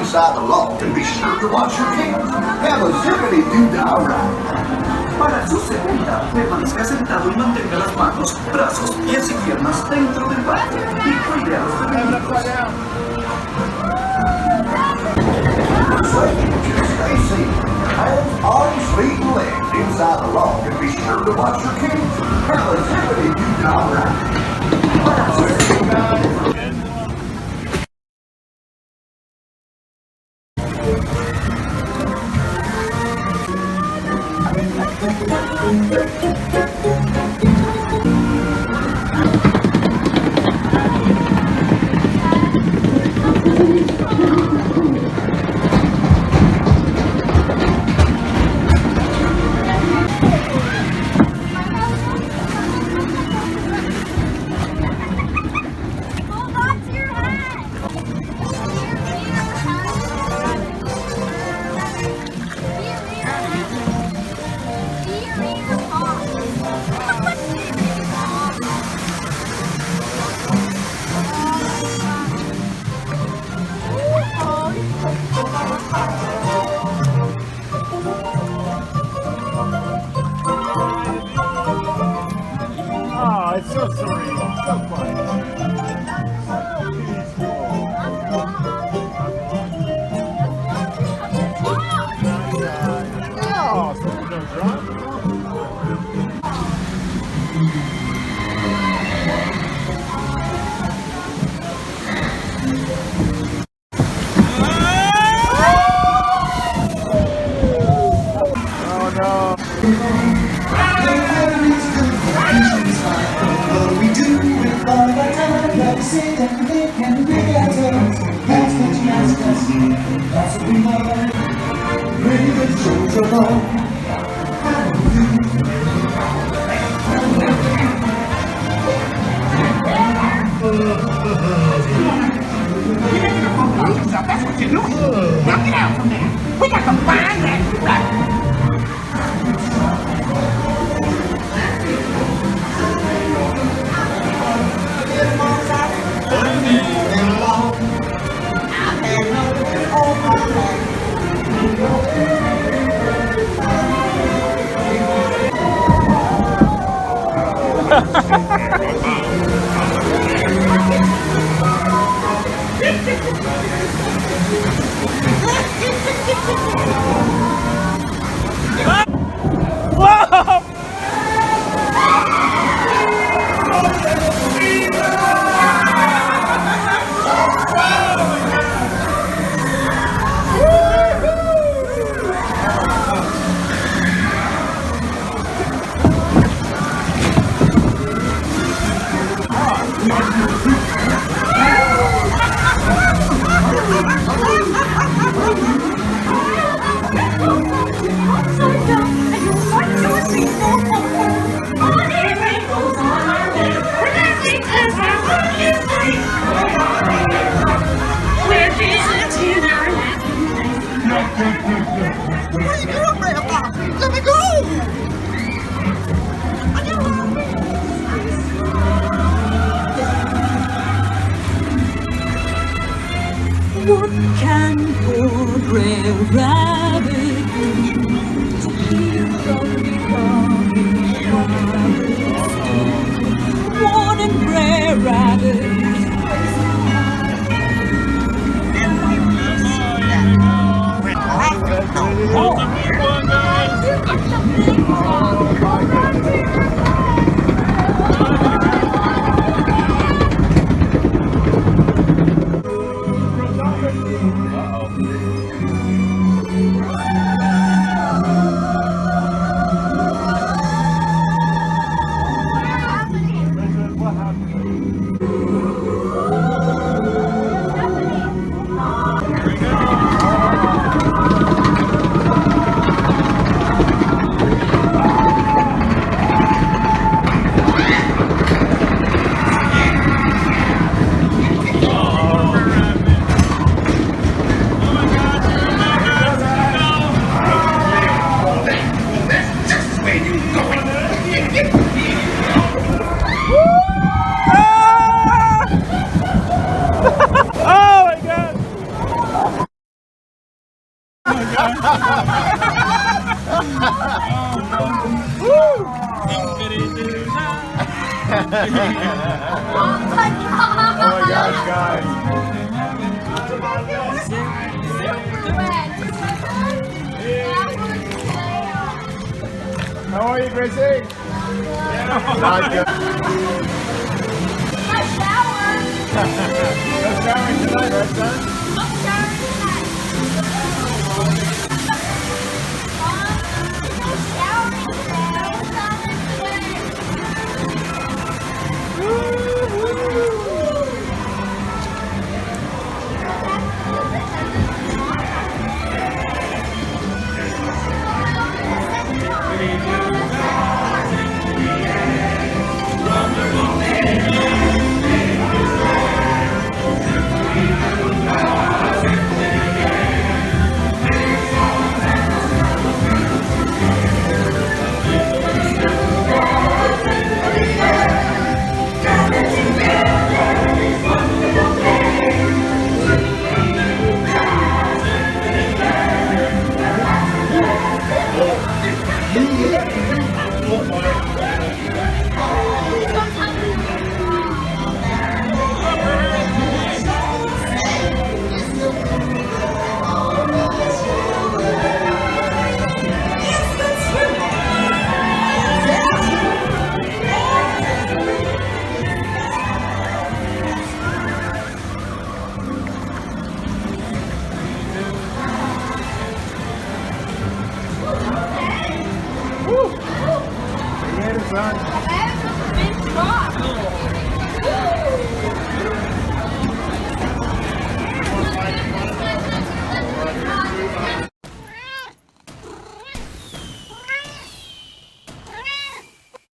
inside the loft and be sure to watch your kids. Have a zippity-doo-dah ride. Para su segunda, permanezca sentado y mantenga las manos, brazos, pies y piernas dentro del baño y cuide a los pequeñitos. Just stay safe. Hands, arms, feet, and legs inside the loft and be sure to watch your kids. Have a zippity-doo-dah ride. Para su segunda, It's so serene, so quiet. So peaceful. Oh, something goes wrong. Oh no. We do it all the time. Let us sit and think and bring our turns. That's what you ask us. That's what we want. Ready to show your love. How do That's what you're doing. Now get out from there. We got to find that right. What can poor Brer Rabbit do to keep from becoming rabbit? Warning Brer Rabbit. Ah! Oh my gosh, guys. How are you, Gracie? Not good. No showering tonight, right, son?